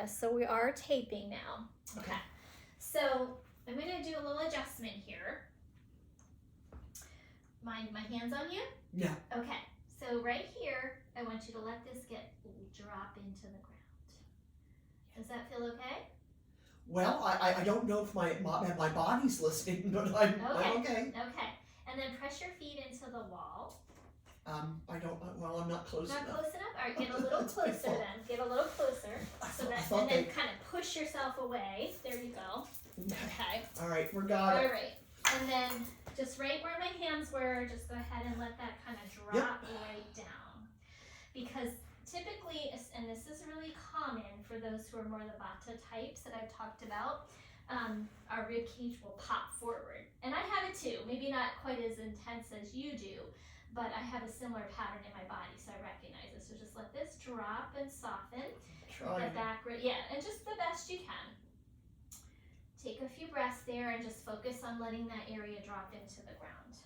this. So we are taping now. Okay. So I'm going to do a little adjustment here. My hands on you? Yeah. Okay. So right here, I want you to let this drop into the ground. Does that feel okay? Well, I don't know if my body's listening, but I'm okay. Okay. And then press your feet into the wall. I'm not close enough. Not close enough? All right, get a little closer then. Get a little closer. And then kind of push yourself away. There you go. Okay. All right, we got it. All right. And then just right where my hands were, just go ahead and let that kind of drop right down. Because typically, and this is really common for those who are more the Vata types that I've talked about, our rib cage will pop forward. And I have it too, maybe not quite as intense as you do, but I have a similar pattern in my body, so I recognize it. So just let this drop and soften. Try. The back, and just the best you can. Take a few breaths there and just focus on letting that area drop into the ground.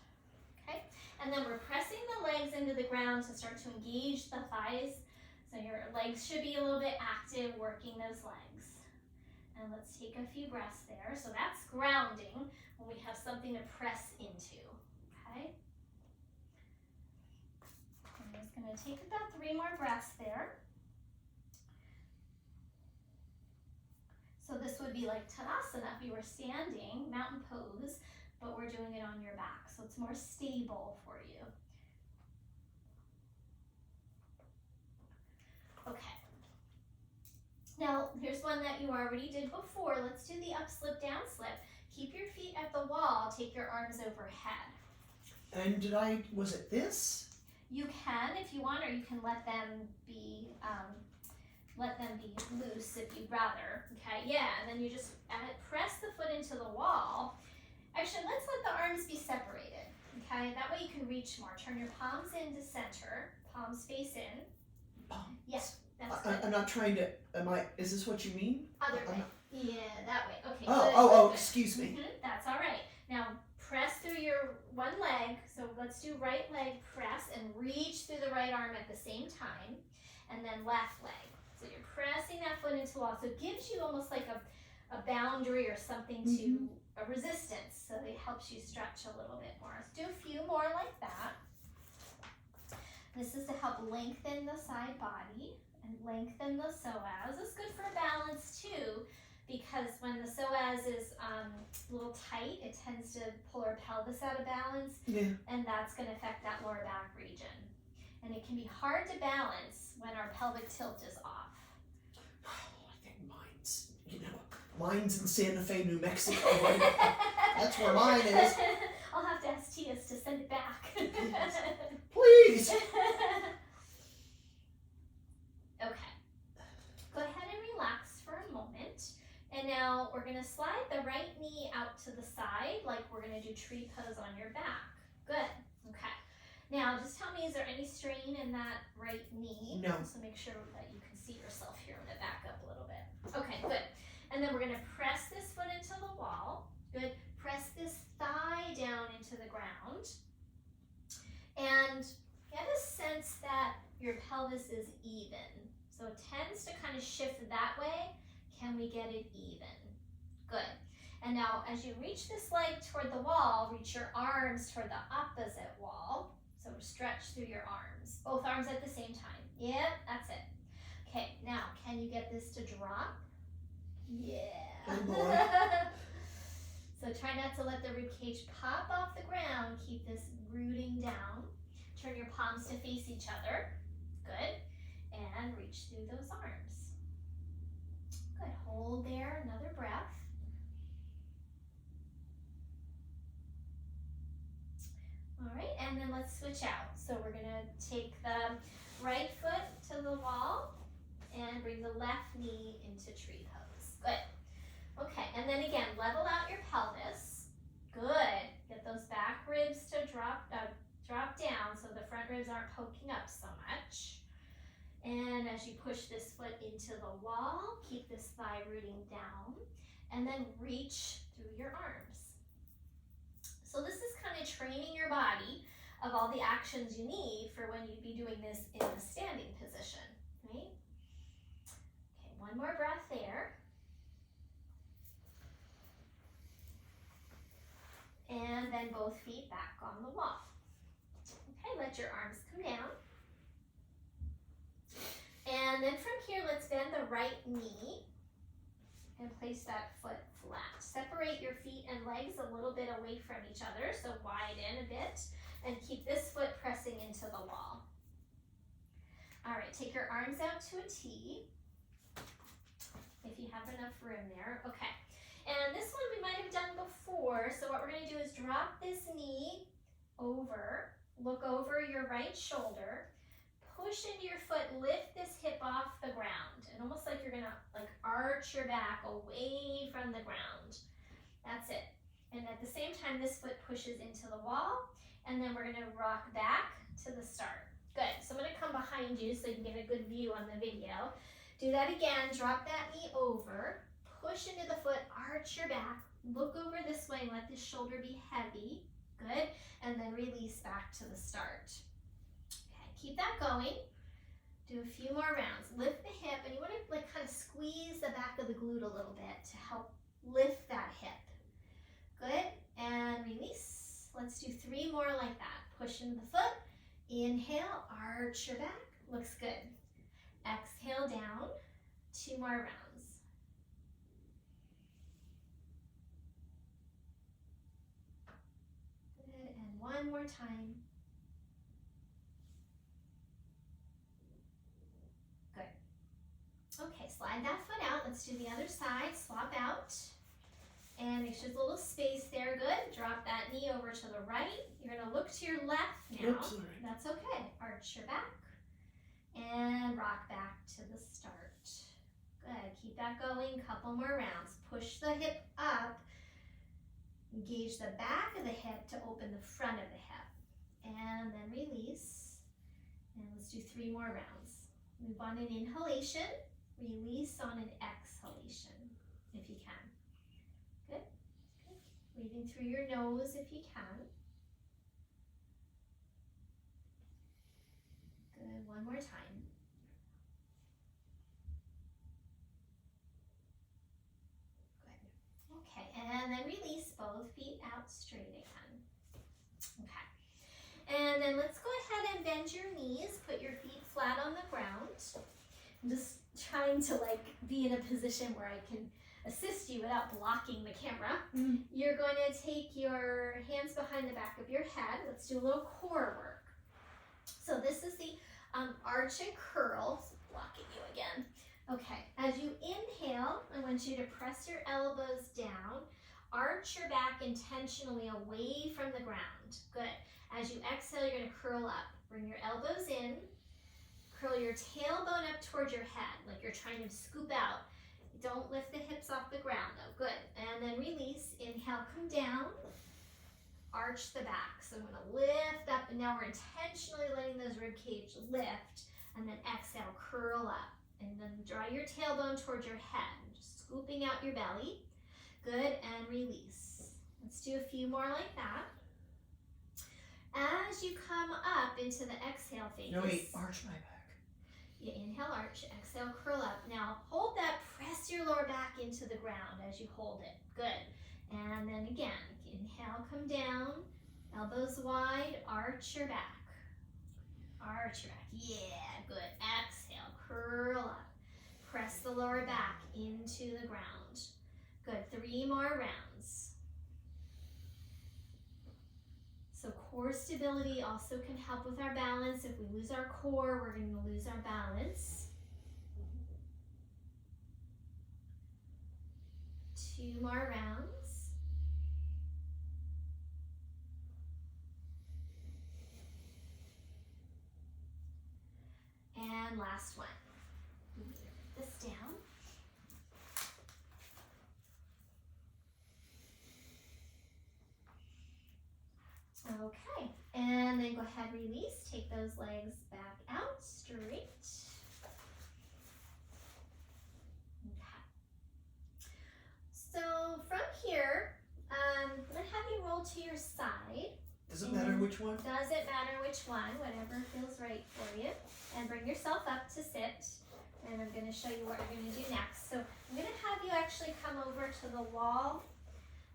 Okay, and then we're pressing the legs into the ground to start to engage the thighs. So your legs should be a little bit active, working those legs. And let's take a few breaths there. So that's grounding when we have something to press into. Okay. I'm just going to take about 3 more breaths there. So this would be like Tadasana if you were standing, mountain pose, but we're doing it on your back. So it's more stable for you. Okay. Now, here's one that you already did before. Let's do the up, slip, down, slip. Keep your feet at the wall. Take your arms overhead. And was it this? You can if you want, or you can let them be loose if you'd rather. Okay, yeah, and then you just press the foot into the wall. Actually, let's let the arms be separated. Okay, that way you can reach more. Turn your palms into center, palms face in. Palms. Yes, that's good. I'm not trying to. Is this what you mean? Other way. Yeah, that way. Okay. Oh, excuse me. That's all right. Now press through your one leg. So let's do right leg press and reach through the right arm at the same time, and then left leg. So you're pressing that foot into the wall. So it gives you almost like a boundary or something to a resistance. So it helps you stretch a little bit more. Let's do a few more like that. This is to help lengthen the side body and lengthen the psoas. It's good for balance too, because when the psoas is a little tight, it tends to pull our pelvis out of balance, and that's going to affect that lower back region. And it can be hard to balance when our pelvic tilt is off. I think mine's in Santa Fe, New Mexico. That's where mine is. I'll have to ask Tias to send it back. Please. Okay. Go ahead and relax for a moment. And now we're going to slide the right knee out to the side like we're going to do tree pose on your back. Good. Okay. Now just tell me, is there any strain in that right knee? No. So make sure that you can see yourself here. I'm going to back up a little bit. Okay, good. And then we're going to press this foot into the wall. Good. Press this thigh down into the ground. And get a sense that your pelvis is even. So it tends to kind of shift that way. Can we get it even? Good. And now as you reach this leg toward the wall, reach your arms toward the opposite wall. So stretch through your arms. Both arms at the same time. Yep, that's it. Okay, now can you get this to drop? Yeah. Good boy. So try not to let the rib cage pop off the ground. Keep this rooting down. Turn your palms to face each other. Good. And reach through those arms. Good. Hold there. Another breath. All right, and then let's switch out. So we're going to take the right foot to the wall and bring the left knee into tree pose. Good. Okay, and then again, level out your pelvis. Good. Get those back ribs to drop down so the front ribs aren't poking up so much. And as you push this foot into the wall, keep this thigh rooting down, and then reach through your arms. So this is kind of training your body of all the actions you need for when you'd be doing this in a standing position, right? Okay, one more breath there. then both feet back on the wall. Okay, let your arms come down. And then from here, let's bend the right knee and place that foot flat. Separate your feet and legs a little bit away from each other, so widen a bit, and keep this foot pressing into the wall. All right, take your arms out to a T, if you have enough room there. Okay, and this one we might have done before, so what we're gonna do is drop this knee over, look over your right shoulder, push into your foot, lift this hip off the ground, and almost like you're gonna like arch your back away from the ground. That's it. And at the same time, this foot pushes into the wall, and then we're gonna rock back to the start. Good, so I'm gonna come behind you so you can get a good view on the video. Do that again, drop that knee over, push into the foot, arch your back, look over this way and let this shoulder be heavy. Good, and then release back to the start. Keep that going. Do a few more rounds. Lift the hip, and you want to like kind of squeeze the back of the glute a little bit to help lift that hip. Good, and release. Let's do 3 more like that. Push into the foot. Inhale, arch your back. Looks good. Exhale down. 2 more rounds. Good, and 1 more time. Okay, slide that foot out. Let's do the other side. Swap out. And make sure there's a little space there. Good. Drop that knee over to the right. You're going to look to your left now. Oops, sorry. That's okay. Arch your back. And rock back to the start. Good. Keep that going. Couple more rounds. Push the hip up. Engage the back of the hip to open the front of the hip. And then release. And let's do 3 more rounds. Move on an inhalation. Release on an exhalation, if you can. Good. Good. Breathing through your nose if you can. Good. 1 more time. Good. Okay, and then release both feet out straight again. Okay. And then let's go ahead and bend your knees. Put your feet flat on the ground. I'm just trying to like be in a position where I can assist you without blocking the camera. You're going to take your hands behind the back of your head. Let's do a little core work. So this is the arch and curl. Blocking you again. Okay, as you inhale, I want you to press your elbows down. Arch your back intentionally away from the ground. Good. As you exhale, you're going to curl up. Bring your elbows in. Curl your tailbone up towards your head, like you're trying to scoop out. Don't lift the hips off the ground though. Good. And then release. Inhale, come down. Arch the back. So I'm going to lift up, and now we're intentionally letting those rib cage lift. And then exhale, curl up. And then draw your tailbone towards your head, just scooping out your belly. Good, and release. Let's do a few more like that. As you come up into the exhale phase. No, wait, arch my back. You inhale, arch, exhale, curl up. Now hold that, press your lower back into the ground as you hold it. Good. And then again, inhale, come down, elbows wide, arch your back. Arch your back. Yeah, good. Exhale, curl up. Press the lower back into the ground. Good. 3 more rounds. So core stability also can help with our balance. If we lose our core, we're going to lose our balance. 2 more rounds. And last one. Put this down. Okay, and then go ahead, release. Take those legs back out straight. Okay. So from here, I'm gonna have you roll to your side. Does it matter which one? Doesn't matter which one, whatever feels right for you. And bring yourself up to sit. And I'm gonna show you what you're gonna do next. So I'm gonna have you actually come over to the wall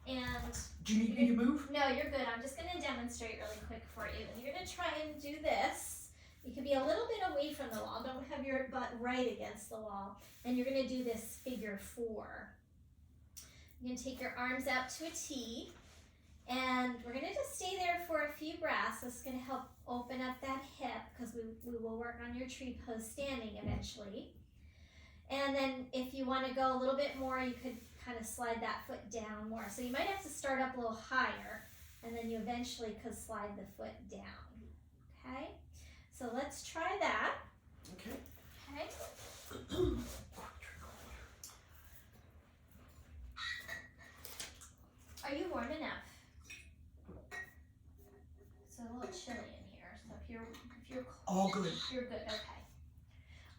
And Do you need me to move? no, you're good. I'm just gonna demonstrate really quick for you. And you're gonna try and do this. You can be a little bit away from the wall. Don't have your butt right against the wall. And you're gonna do this figure 4. You're gonna take your arms out to a T. And we're gonna just stay there for a few breaths. This is gonna help open up that hip because we will work on your tree pose standing eventually. And then if you wanna go a little bit more, you could kind of slide that foot down more. So you might have to start up a little higher and then you eventually could slide the foot down. Okay? So let's try that. Okay. Okay. Are you warm enough? It's a little chilly in here, so if you're All good. you're good. Okay.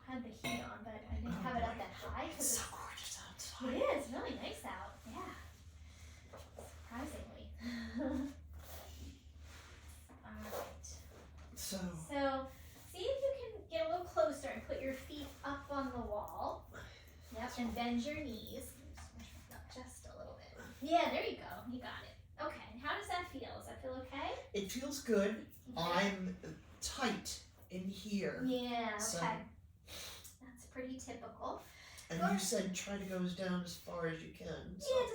I had the heat on, but I didn't have it up that high It's so because gorgeous outside. it is really nice out. Yeah. Surprisingly. All right. So See if you can get a little closer and put your feet up on the wall. Yep, and bend your knees. Just a little bit. Yeah, there you go. You got it. Okay, and how does that feel? Does that feel okay? it feels good. Okay. I'm tight in here. Yeah, okay. So- That's pretty typical. And Go- you said try to go down as far as you can. So. Yeah,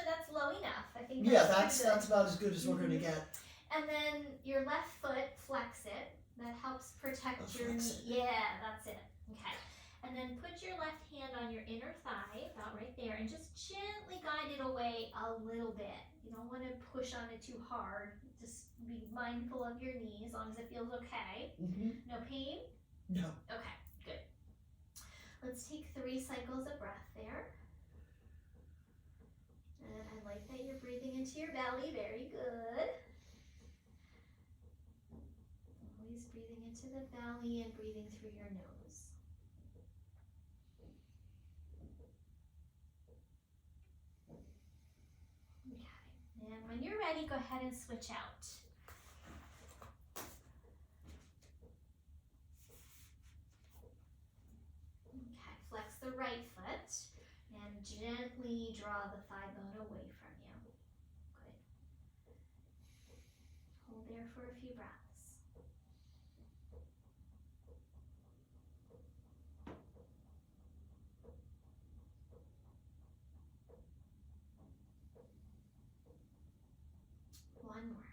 that's low enough. I think Yeah, that's pretty good. that's about as good as we're gonna get. And then your left foot, flex it. That helps protect Oh, your flex knee. Yeah, that's it. Okay. And then put your left hand on your inner thigh, about right there, and just gently guide it away a little bit. You don't want to push on it too hard. Just be mindful of your knee as long as it feels okay. No pain? No. Okay, good. Let's take 3 cycles of breath there. And I like that you're breathing into your belly. Very good. Always breathing into the belly and breathing through your nose. Okay. And when you're ready, go ahead and switch out. Okay, flex the right foot and gently draw the thigh bone away from you. Good. Hold there for a few breaths. One more.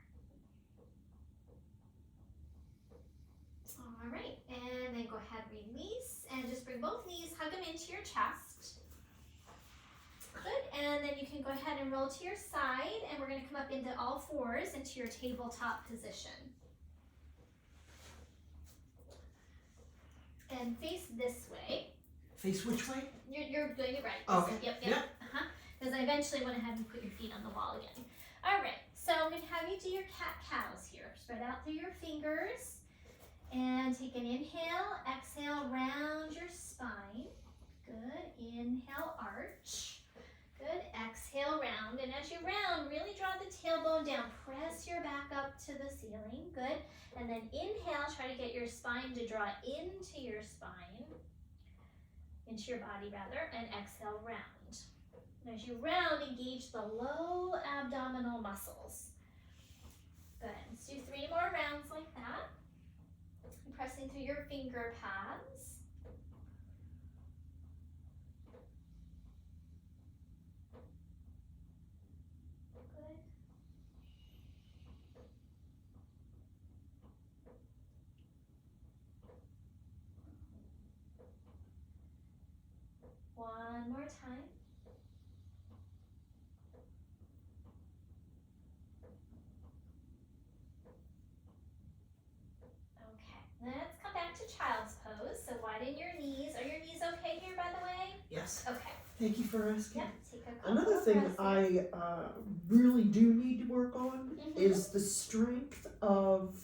All right, and then go ahead, release, and just bring both knees, hug them into your chest. Good, and then you can go ahead and roll to your side, and we're gonna come up into all 4s into your tabletop position. And face this way. Face which way? You're doing it right. Okay. Yep. Yep. Because I eventually want to have you put your feet on the wall again. All right, so I'm going to have you do your cat-cows here. Spread out through your fingers and take an inhale, exhale, round your spine. Good, inhale, arch. Good, exhale, round. And as you round, really draw the tailbone down. Press your back up to the ceiling. Good, and then inhale, try to get your spine to draw into your spine, into your body rather, and exhale, round. As you round, engage the low abdominal muscles. Good. Let's do 3 more rounds like that. And pressing through your finger pads. Good. One more time. Let's come back to child's pose. So widen your knees. Are your knees okay here, by the way? Yes. Okay. Thank you for asking. Yep. Take a couple Another of thing breaths I really do need to work on Mhm. is the strength of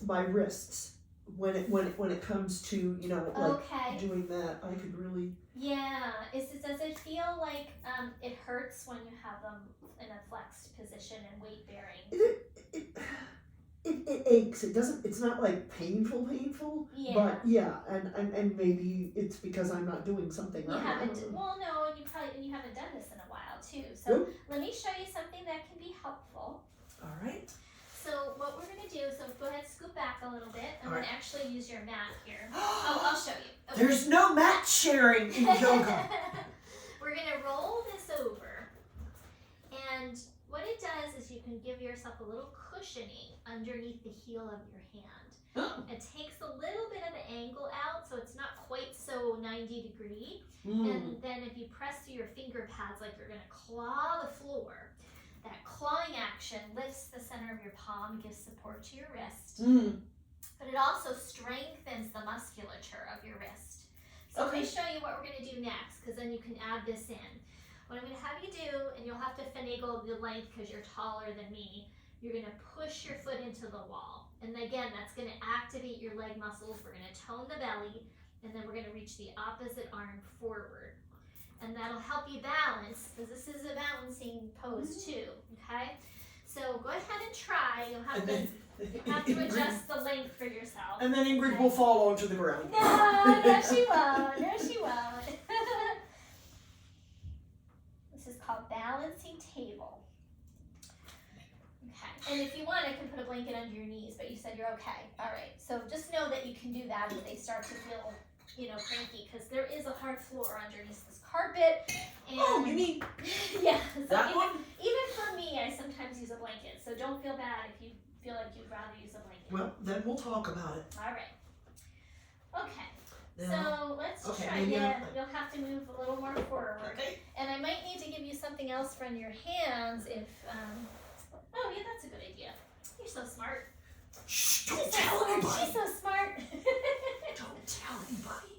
my wrists when it comes to Okay. doing that. I could really. Yeah. Does it feel like it It aches. It doesn't. It's not like painful, Yeah. but yeah, and maybe it's because I'm not doing something You right. haven't. Well, no, you haven't done this in a while too. So Nope. let me show you something that can be helpful. All right. So what we're gonna do, so go ahead, scoot back a little bit. I'm All gonna right. actually use your mat here. I'll show you. Okay. There's no mat sharing in yoga. We're gonna roll this over, and what it does is you can give yourself a little cushioning underneath the heel of your hand. Oh. It takes a little bit of the angle out, so it's not quite so 90 degree. Mm. And then if you press through your finger pads like you're gonna claw the floor, that clawing action lifts the center of your palm, gives support to your wrist, Mm. but it also strengthens the musculature of your wrist. So let me show you what we're gonna do next, because then you can add this in. What I'm gonna have you do, and you'll have to finagle the length because you're taller than me, you're gonna push your foot into the wall. And again, that's gonna activate your leg muscles. We're gonna tone the belly, and then we're gonna reach the opposite arm forward. And that'll help you balance, because this is a balancing pose too, okay? So go ahead and try. You'll have to adjust the length for yourself. And then Ingrid will fall onto the ground. No, she won't. No, she won't. This is called balancing table. Okay. And if you want, I can put a blanket under your knees, but you said you're okay. All right. So just know that you can do that if they start to feel, cranky, because there is a hard floor underneath this carpet. And Oh, you mean yeah. So that one? even for me, I sometimes use a blanket. So don't feel bad if you feel like you'd rather use a blanket. Well, then we'll talk about it. All right. Okay. Now, So let's okay, try maybe it. I'm- You'll have to move a little more forward. okay. And I might need to give you something else for your hands if, oh yeah, that's a good idea. You're so smart. Shh, don't She's so tell smart. anybody. She's so smart. Don't tell anybody.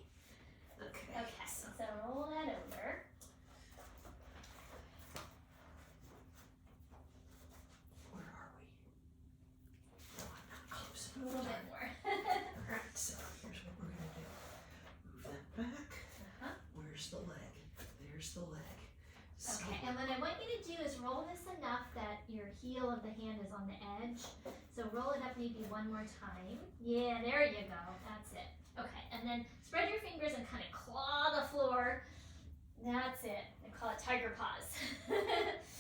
Okay. Okay, so roll that over. Where are we? No, I'm not close A enough. little bit more. Alright, so here's what we're gonna do. Move that back. Uh-huh. Where's the leg? There's the leg. So, Okay, and what I want you to do is roll this enough that your heel of the hand is on the edge. So roll it up maybe one more time. Yeah, there you go. That's it. Okay, and then spread your fingers and kind of claw the floor. That's it. I call it tiger paws.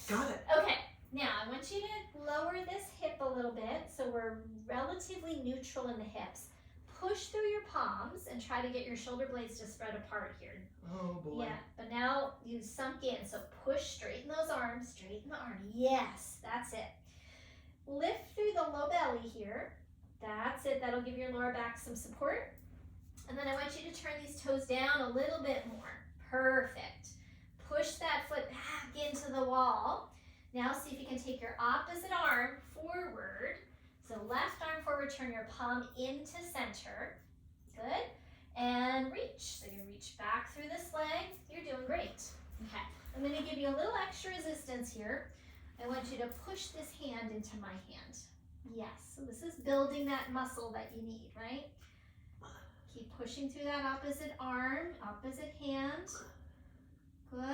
got it. Okay, now I want you to lower this hip a little bit so we're relatively neutral in the hips. Push through your palms and try to get your shoulder blades to spread apart here. Oh boy. Yeah, but now you sunk in, so push, straighten those arms, straighten the arm. Yes, that's it. Lift through the low belly here. That's it, that'll give your lower back some support. And then I want you to turn these toes down a little bit more. Perfect. Push that foot back into the wall. Now see if you can take your opposite arm forward. So left arm forward, turn your palm into center. Good. And reach. So you reach back through this leg. You're doing great. Okay. I'm going to give you a little extra resistance here. I want you to push this hand into my hand. Yes. So this is building that muscle that you need, right? Keep pushing through that opposite arm, opposite hand. Good.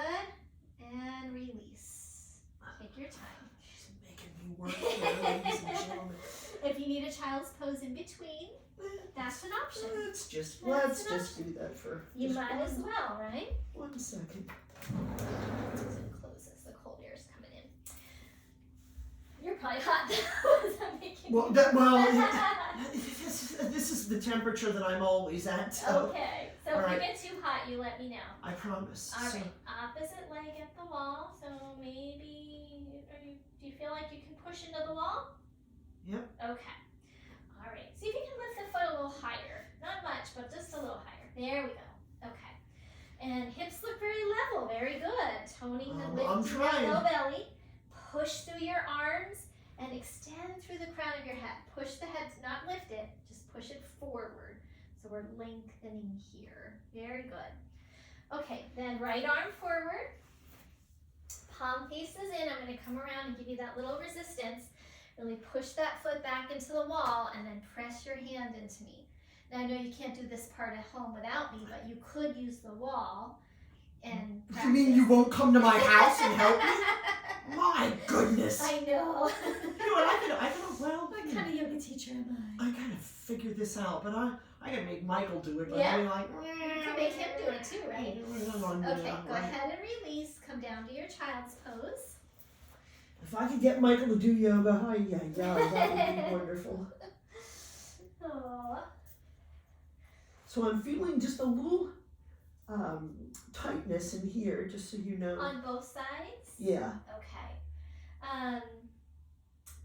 And release. Take your time. She's making me work here, ladies and gentlemen. If you need a child's pose in between, that's an option. Let's just That's do that for You just might as well, right? 1 second. As it closes, the cold air is coming in. You're probably hot though. Is that making Well, this is the temperature that I'm always at. So Okay, so if All you right. get too hot, you let me know. I promise. All So- right, opposite leg at the wall. So maybe, do you feel like you can push into the wall? Yep. Okay. All right. See if you can lift the foot a little higher. Not much, but just a little higher. There we go. Okay. And hips look very level. Very good. Toning the I'm lift to that trying. low belly. Push through your arms and extend through the crown of your head. Push the head, not lift it, just push it forward. So we're lengthening here. Very good. Okay, then right arm forward. Palm faces in. I'm going to come around and give you that little resistance. Really push that foot back into the wall and then press your hand into me. Now I know you can't do this part at home without me, but you could use the wall and practice. You mean you won't come to my house and help me? My goodness. I know. You know what? I can kind of yoga teacher am I? I gotta figure this out, but I gotta make Michael do it. But Yeah. I'm like, You can make him do it too, right? Okay, go right. ahead and release. Come down to your child's pose. If I could get Michael to do yoga, that would be wonderful. Aww. So I'm feeling just a little tightness in here, just so you know. On both sides? Yeah. Okay.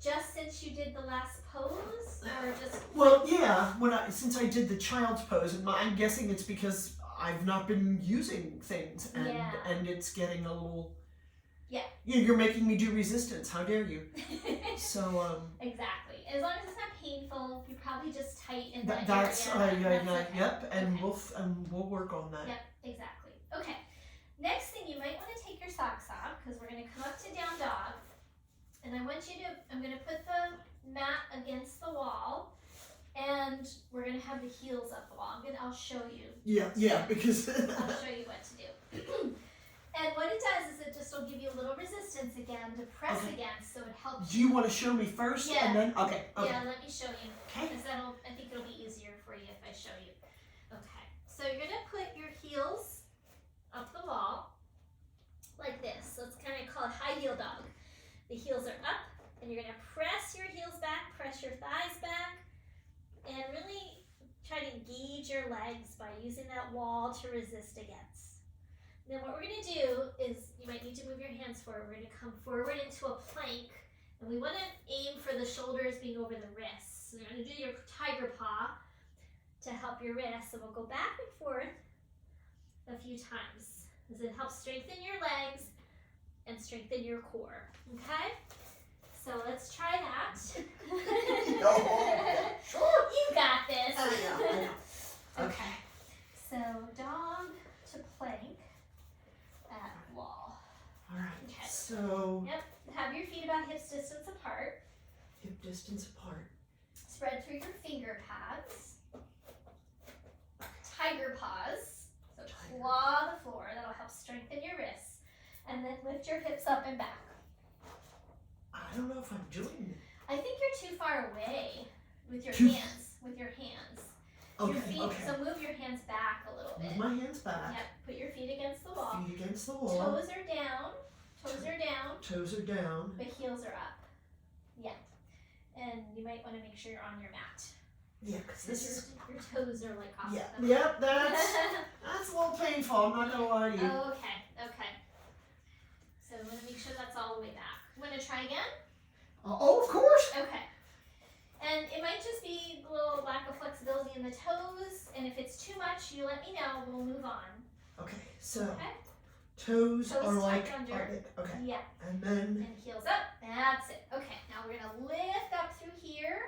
Just since you did the last pose, or just? Well, yeah. Since I did the child's pose, and I'm guessing it's because I've not been using things, and it's getting a little. Yeah. You're making me do resistance. How dare you? So. Exactly. As long as it's not painful, you're probably just tight in that That's area. That's okay. Yep, and Okay. we'll work on that. Yep, exactly. Okay. Next thing, you might want to take your socks off because we're going to come up to down dog. And I'm going to put the mat against the wall, and we're going to have the heels up the wall. I'll show you. Yeah, because. I'll show you what to do. And what it does is it just will give you a little resistance again to press against, so it helps. Do you want to show me first, Yeah. and then okay. Yeah, let me show you. Okay. Because I think it'll be easier for you if I show you. Okay. So you're gonna put your heels up the wall like this. So it's kind of called high heel dog. The heels are up, and you're gonna press your heels back, press your thighs back, and really try to engage your legs by using that wall to resist against. Then what we're going to do is, you might need to move your hands forward. We're going to come forward into a plank, and we want to aim for the shoulders being over the wrists. So you're going to do your tiger paw to help your wrists, and we'll go back and forth a few times as it helps strengthen your legs and strengthen your core. Okay? So let's try that. Sure. You got this. I know. Okay. So dog to plank. At wall. All right. Okay. So. Yep. Have your feet about hips distance apart. Hip distance apart. Spread through your finger pads. Tiger paws. So claw the floor. That'll help strengthen your wrists. And then lift your hips up and back. I don't know if I'm doing it. I think you're too far away with your hands. With your hands. Okay. Your feet. Okay. So move your hands back a little bit. Move my hands back. Yep. Put your feet against the wall. Feet against the wall. Toes are down. Toes are down. Toes are down. But heels are up. Yeah. And you might want to make sure you're on your mat. Yeah, because this is. Your toes are like off. Yeah. Yep. That's a little painful. I'm not gonna lie to you. Oh, okay. Okay. So I'm gonna make sure that's all the way back. I'm gonna try again. Oh, of course. Okay. And it might just be a little lack of flexibility in the toes. And if it's too much, you let me know. We'll move on. Okay. So Okay. toes are tucked like. under. Okay. Yeah. And then. And heels up. That's it. Okay. Now we're gonna lift up through here.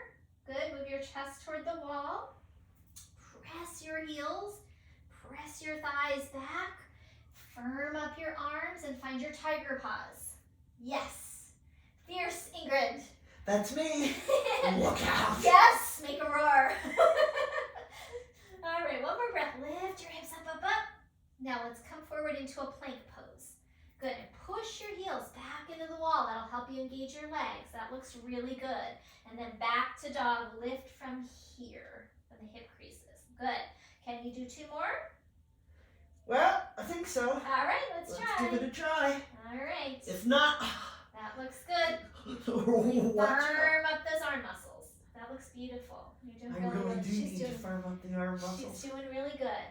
Good. Move your chest toward the wall. Press your heels. Press your thighs back. Firm up your arms and find your tiger paws. Yes. Fierce Ingrid. That's me. Look out. Yes. Make a roar. All right. One more breath. Lift your hips up, up, up. Now let's come forward into a plank pose. Good. And push your heels back into the wall. That'll help you engage your legs. That looks really good. And then back to dog. Lift from here, from the hip creases. Good. Can you do two more? Well, I think so. All right, let's try. Give it a try. All right. If not, That looks good. watch out. Firm up those arm muscles. That looks beautiful. You're doing I really really good. do need to firm up the arm muscles. She's doing really good.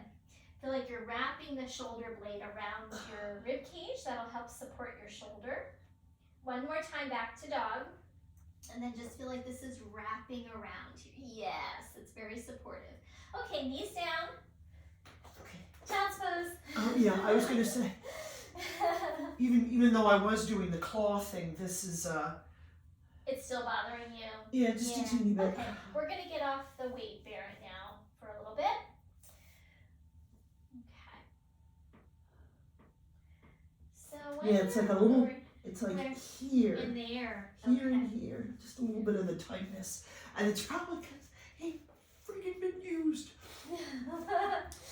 Feel like you're wrapping the shoulder blade around your rib cage. That'll help support your shoulder. One more time back to dog. And then just feel like this is wrapping around you. Yes, it's very supportive. Okay, knees down. Okay. Child's pose. Yeah, I was gonna say, even though I was doing the claw thing, this is It's still bothering you. yeah, just a teeny bit. Okay, we're gonna get off the weight bear now for a little bit. Okay. So when Yeah, it's like a you're little- It's like Where? here, in there. here Okay. and here, just a little bit of the tightness, and it's probably because he freaking been used.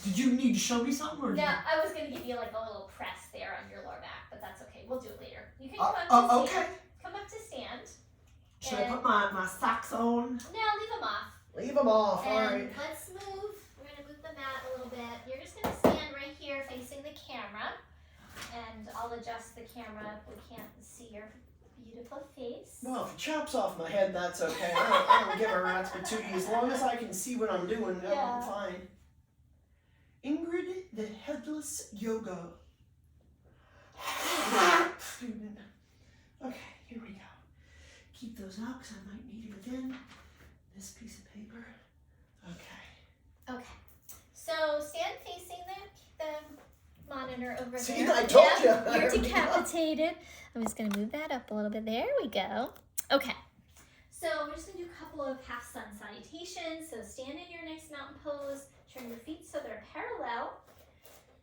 Did you need to show me something or? No, I was gonna give you like a little press there on your lower back, but that's okay. We'll do it later. You can come up to stand. Okay. Come up to stand. Should I put my socks on? No, leave them off. Leave them off, And alright. let's move. We're going to move the mat a little bit. You're just going to stand right here facing the camera. And I'll adjust the camera. We can't see your beautiful face. Well, if it chops off my head, that's okay. I don't give a rat's patootie. As long as I can see what I'm doing, Yeah. I'm fine. Ingrid, the headless yoga student. Okay, here we go. Keep those out because I might need it again. This piece of paper. Okay. Okay. So stand facing the monitor over See, there. I told you. You're There we go. decapitated. I'm just going to move that up a little bit. There we go. Okay. So we're just going to do a couple of half sun salutations. So stand in your nice mountain pose. Turn your feet so they're parallel.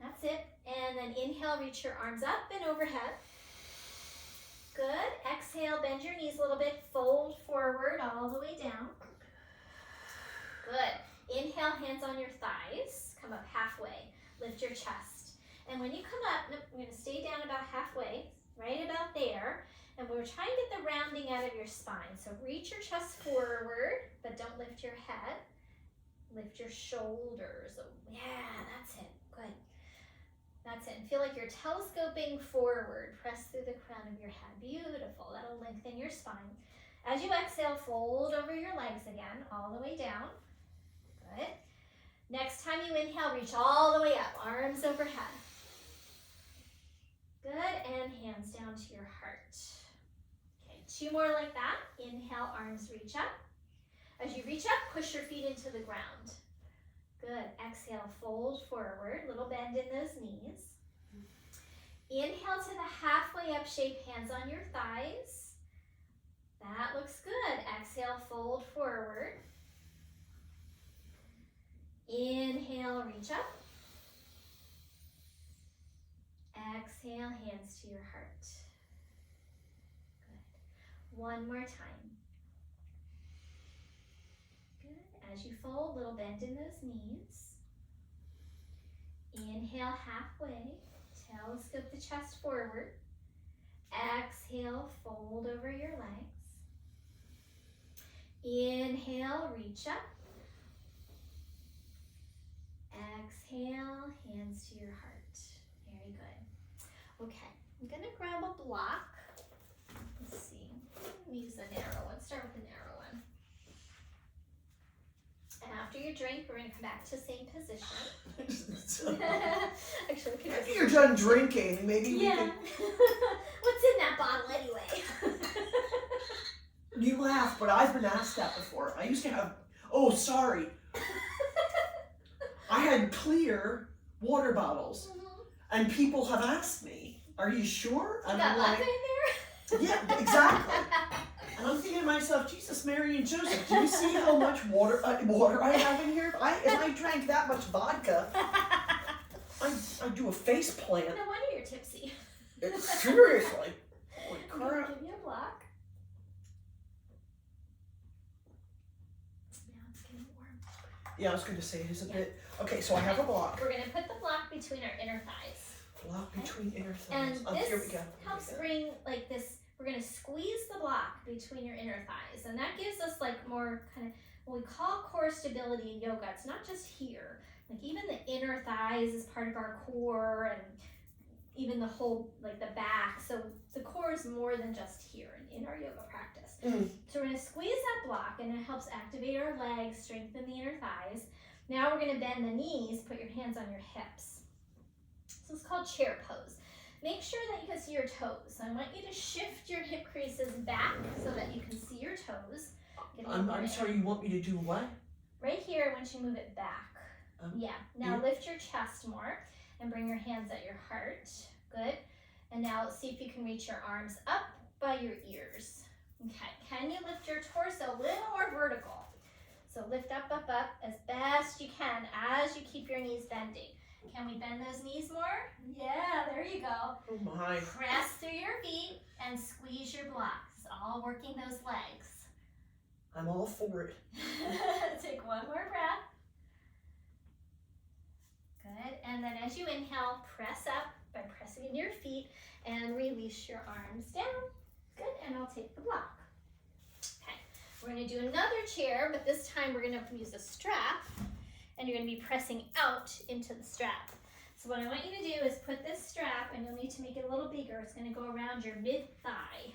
That's it. And then inhale, reach your arms up and overhead. Good. Exhale, bend your knees a little bit. Fold forward all the way down. Good. Inhale, hands on your thighs. Come up halfway. Lift your chest. And when you come up, nope, we're going to stay down about halfway, right about there. And we're trying to get the rounding out of your spine. So reach your chest forward, but don't lift your head. Lift your shoulders. Oh, yeah, that's it. Good. That's it. And feel like you're telescoping forward. Press through the crown of your head. Beautiful. That'll lengthen your spine. As you exhale, fold over your legs again, all the way down. Good. Next time you inhale, reach all the way up. Arms overhead. Good. And hands down to your heart. Okay, 2 more like that. Inhale, arms reach up. As you reach up, push your feet into the ground. Good. Exhale, fold forward. Little bend in those knees. Inhale to the halfway up shape, hands on your thighs. That looks good. Exhale, fold forward. Inhale, reach up. Exhale, hands to your heart. Good. 1 more time. Good. As you fold, little bend in those knees. Inhale halfway. Telescope the chest forward. Exhale, fold over your legs. Inhale, reach up. Exhale, hands to your heart. Very good. Okay, I'm gonna grab a block. Let's see. Let me use the narrow one. Start with the narrow one. And after you drink, we're gonna come back to same position. Actually, we can After you're done drinking, maybe we yeah. can... What's in that bottle anyway? You laugh, but I've been asked that before. I used to have... Oh, sorry. I had clear water bottles, and people have asked me, "Are you sure?" You And got I'm vodka like, in there? "Yeah, exactly." And I'm thinking to myself, "Jesus, Mary and Joseph, do you see how much water I have in here? If I drank that much vodka, I'd do a face plant." No wonder you're tipsy. Seriously, holy I'm gonna crap! give you a block. Now it's getting warm. Yeah, I was going to say it is a bit. Okay, so I have a block. We're gonna put the block between our inner thighs. Block between inner And thighs. Oh, here we this go. helps bring like this, we're gonna squeeze the block between your inner thighs. And that gives us like more kind of what we call core stability in yoga. It's not just here. Like even the inner thighs is part of our core, and even the whole, like the back. So the core is more than just here in our yoga practice. So we're gonna squeeze that block, and it helps activate our legs, strengthen the inner thighs. Now we're gonna bend the knees, put your hands on your hips. So it's called chair pose. Make sure that you can see your toes. I want you to shift your hip creases back so that you can see your toes. I'm sorry, you want me to do what? Right here, once you move it back. Yeah, now lift your chest more and bring your hands at your heart. Good. And now let's see if you can reach your arms up by your ears. Okay, can you lift your torso a little more vertical? So lift up, up, up as best you can as you keep your knees bending. Can we bend those knees more? Yeah, there you go. Oh my. Press through your feet and squeeze your blocks. All working those legs. I'm all for it. Take 1 more breath. Good. And then as you inhale, press up by pressing into your feet and release your arms down. Good. And I'll take the block. We're gonna do another chair, but this time we're gonna use a strap, and you're gonna be pressing out into the strap. So what I want you to do is put this strap, and you'll need to make it a little bigger. It's gonna go around your mid-thigh.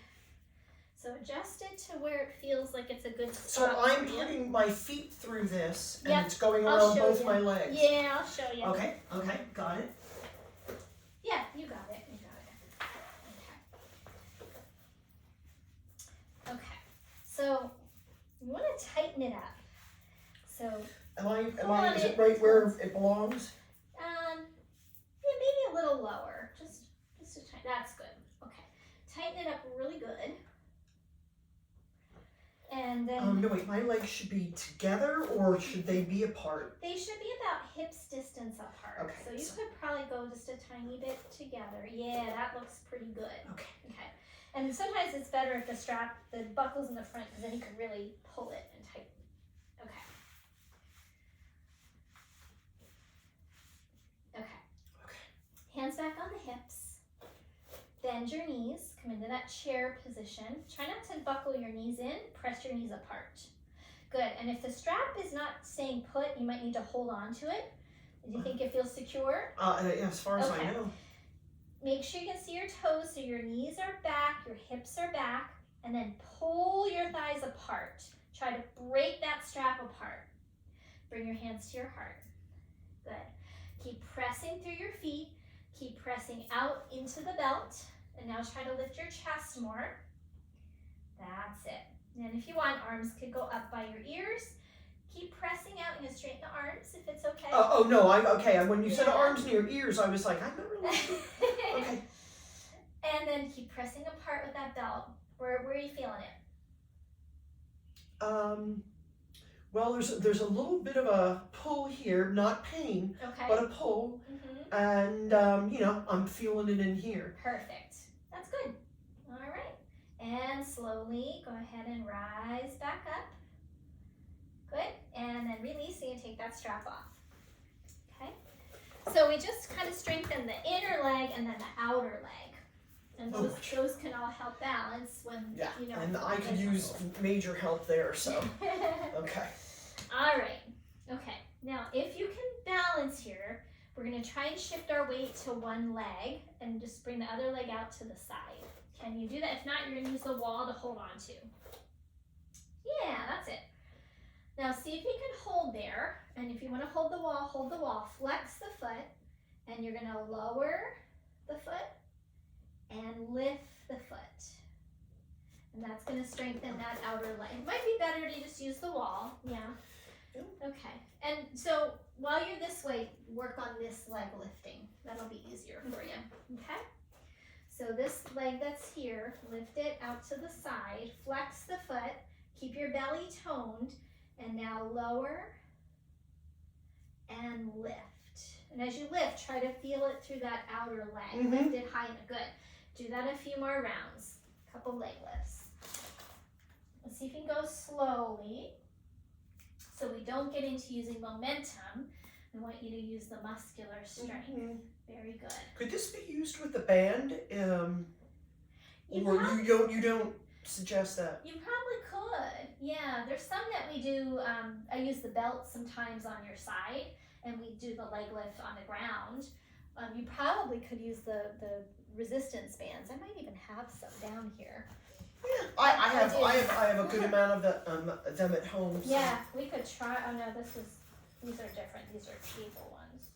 So adjust it to where it feels like it's a good spot. So I'm putting my feet through this, and Yep, it's going I'll around show both you. my legs. Yeah, I'll show you. Okay, got it. Yeah, you got it. You got it. Okay. So you want to tighten it up. So Is it right where it belongs? yeah, maybe a little lower. Just to tighten. That's good. Okay. Tighten it up really good. And then No, wait, my legs should be together, or should they be apart? they should be about hips distance apart. Okay, So you so- could probably go just a tiny bit together. Yeah, that looks pretty good. Okay. Okay. And sometimes it's better if the buckle's in the front, because then you can really pull it and tighten. Okay. Okay. Hands back on the hips. Bend your knees. Come into that chair position. Try not to buckle your knees in. Press your knees apart. Good. And if the strap is not staying put, you might need to hold on to it. Do you think it feels secure? As far as Okay. I know. Make sure you can see your toes so your knees are back, your hips are back, and then pull your thighs apart. Try to break that strap apart. Bring your hands to your heart. Good. Keep pressing through your feet. Keep pressing out into the belt. And now try to lift your chest more. That's it. And if you want, arms could go up by your ears. Keep pressing out. You can straighten the arms if it's okay. Okay. When you said Yeah. arms near ears, I was like, I'm not really sure. Okay. And then keep pressing apart with that belt. Where are you feeling it? Well, there's a little bit of a pull here, not pain, Okay. but a pull, and I'm feeling it in here. Perfect. That's good. All right. And slowly go ahead and rise back up. Good. And then release, and you take that strap off. Okay. So we just kind of strengthen the inner leg and then the outer leg. And those can all help balance when, Yeah, you know. and I could use major help there, so, okay. All right. Okay. Now, if you can balance here, we're going to try and shift our weight to one leg and just bring the other leg out to the side. Can you do that? If not, you're going to use the wall to hold on to. Yeah, that's it. Now, see if you can hold there. And if you want to hold the wall, hold the wall. Flex the foot, and you're going to lower the foot and lift the foot. And that's going to strengthen that outer leg. It might be better to just use the wall. Yeah. Okay. And so while you're this way, work on this leg lifting. That'll be easier for you. Okay? So this leg that's here, lift it out to the side, flex the foot, keep your belly toned, and now lower and lift. And as you lift, try to feel it through that outer leg. Lift it high and good. Do that a few more rounds. A couple leg lifts. Let's see if you can go slowly. So we don't get into using momentum. I want you to use the muscular strength. Very good. Could this be used with the band? You don't suggest that? You probably could. Yeah, there's some that we do. I use the belt sometimes on your side, and we do the leg lift on the ground. You probably could use the resistance bands. I might even have some down here. Yeah, I have a good amount of them at home. So. Yeah, we could try. Oh no, these are different. These are cable ones.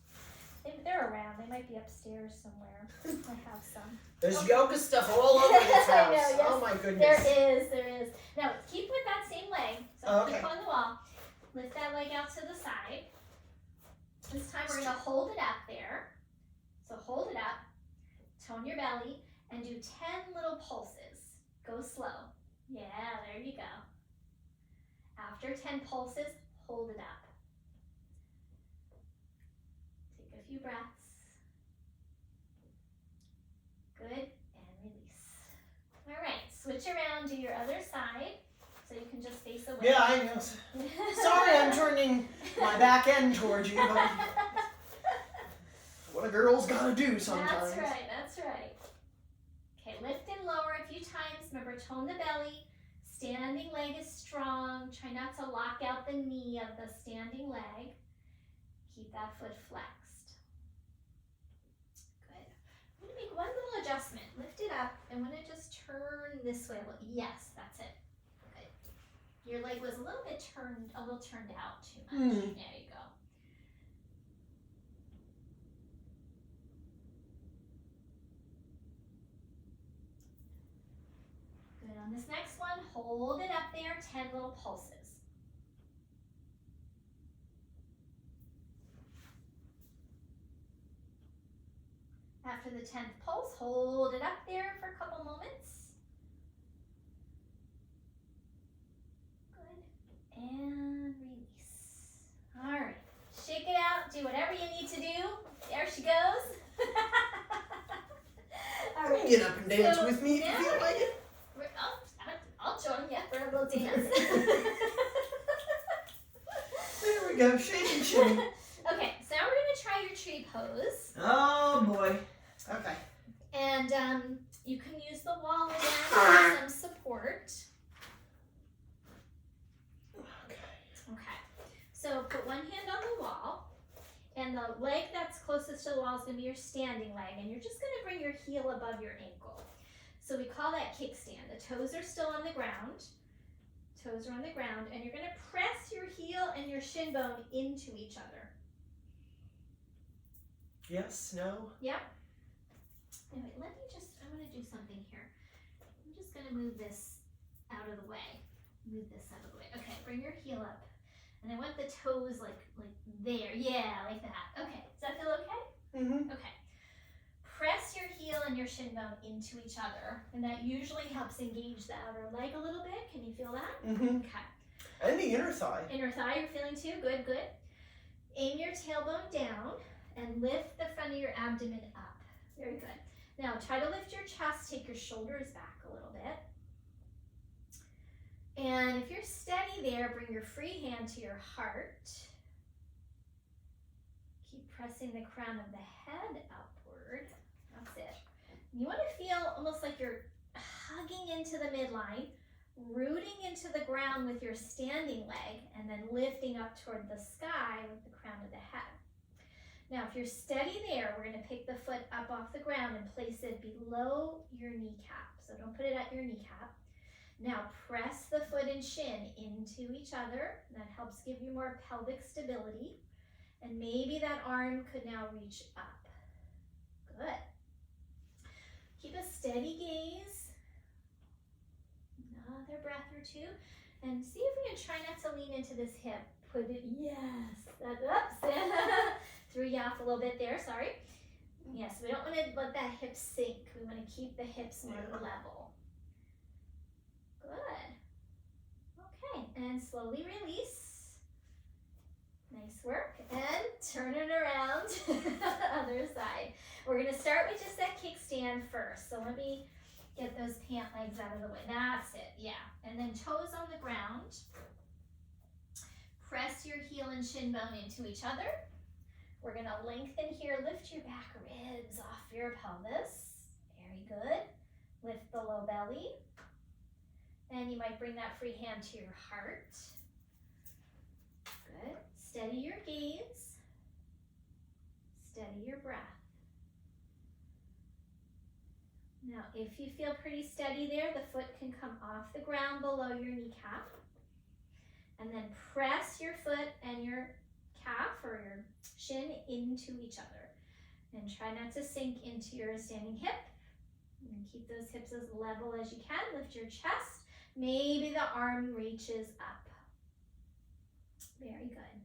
They're around. They might be upstairs somewhere. I have some. There's yoga stuff all over this house. I know, yes. Oh my goodness. There is. Now keep with that same leg. So keep on the wall. Lift that leg out to the side. This time we're going to hold it up there. So hold it up. Tone your belly and do 10 little pulses. Go slow. Yeah, there you go. After 10 pulses, hold it up. Take a few breaths. Good, and release. All right, switch around, do your other side, so you can just face away. Yeah, I know. Sorry, I'm turning my back end towards you, but what a girl's gotta do sometimes. That's right. Okay, lift and lower a few times. Remember, tone the belly. Standing leg is strong. Try not to lock out the knee of the standing leg. Keep that foot flexed. Good. I'm going to make one little adjustment. Lift it up. I want to just turn this way a little. Yes, that's it. Good. Your leg was a little turned out too much. There you go. Good. On this next one, hold it up there, 10 little pulses. After the 10th pulse, hold it up there for a couple moments. Good. And release. All right. Shake it out. Do whatever you need to do. There she goes. All right. You can get up and dance with me if you feel like it. I'll join you for a little dance. There we go. Shake and shake. Okay, so now we're going to try your tree pose. Oh boy. Okay. And you can use the wall again for some support. Okay. Okay. So put one hand on the wall, and the leg that's closest to the wall is going to be your standing leg, and you're just going to bring your heel above your ankle. So we call that kickstand. The toes are still on the ground. Toes are on the ground, and you're going to press your heel and your shin bone into each other. Yes, no? Yep. Anyway, I want to do something here. I'm just going to move this out of the way. Move this out of the way. Okay, bring your heel up. And I want the toes like there. Yeah, like that. Okay, does that feel okay? Mm-hmm. Okay. Press your heel and your shin bone into each other. And that usually helps engage the outer leg a little bit. Can you feel that? Mm-hmm. Okay. And the inner thigh. Inner thigh you're feeling too? Good, good. Aim your tailbone down and lift the front of your abdomen up. Very good. Now try to lift your chest, take your shoulders back a little bit. And if you're steady there, bring your free hand to your heart. Keep pressing the crown of the head upward. That's it. You want to feel almost like you're hugging into the midline, rooting into the ground with your standing leg, and then lifting up toward the sky with the crown of the head. Now, if you're steady there, we're going to pick the foot up off the ground and place it below your kneecap. So don't put it at your kneecap. Now, press the foot and shin into each other. That helps give you more pelvic stability. And maybe that arm could now reach up. Good. Keep a steady gaze. Another breath or two. And see if we can try not to lean into this hip. Put it, yes. Oops. Threw you off a little bit there, sorry. Yes, we don't want to let that hip sink. We want to keep the hips more level. Good. Okay, and slowly release. Nice work. And turn it around to the other side. We're going to start with just that kickstand first. So let me get those pant legs out of the way. That's it, yeah. And then toes on the ground. Press your heel and shin bone into each other. We're going to lengthen here. Lift your back ribs off your pelvis. Very good. Lift the low belly. And you might bring that free hand to your heart. Good. Steady your gaze. Steady your breath. Now, if you feel pretty steady there, the foot can come off the ground below your kneecap. And then press your foot and your calf or your shin into each other. And try not to sink into your standing hip. And keep those hips as level as you can. Lift your chest. Maybe the arm reaches up. Very good.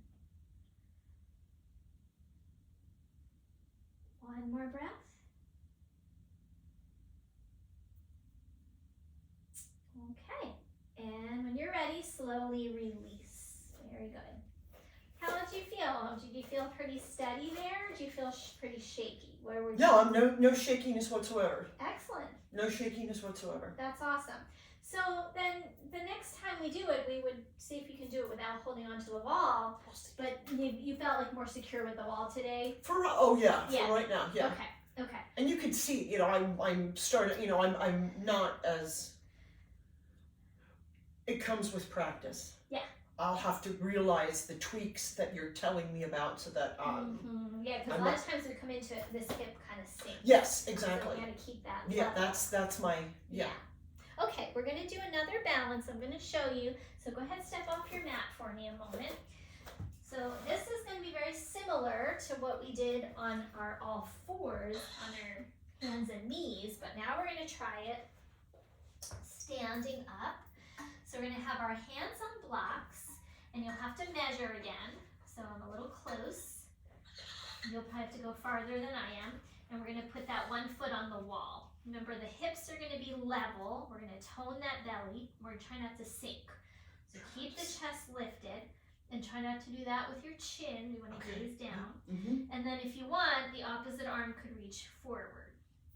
One more breath. Okay. And when you're ready, slowly release. Very good. How did you feel? Did you feel pretty steady there? Or did you feel pretty shaky? Where were you? No, no shakiness whatsoever. Excellent. No shakiness whatsoever. That's awesome. So then the next time we do it, we would see if you can do it without holding onto the wall. But you felt like more secure with the wall today? For right now, yeah. Okay. And you can see, I'm starting, I'm not as It comes with practice. Yeah. I'll have to realize the tweaks that you're telling me about so that Yeah, because a lot of times we come into it, this hip kind of sinks. Yes, So exactly. we got to keep that. Yeah, level. that's my Okay, we're going to do another balance. I'm going to show you. So go ahead, step off your mat for me a moment. So this is going to be very similar to what we did on our all fours on our hands and knees, but now we're going to try it standing up. So we're going to have our hands on blocks, and you'll have to measure again. So I'm a little close. You'll probably have to go farther than I am. And we're going to put that one foot on the wall. Remember, the hips are going to be level. We're going to tone that belly. We're trying not to sink. So keep the chest lifted and try not to do that with your chin. We want to gaze down. And then if you want, the opposite arm could reach forward.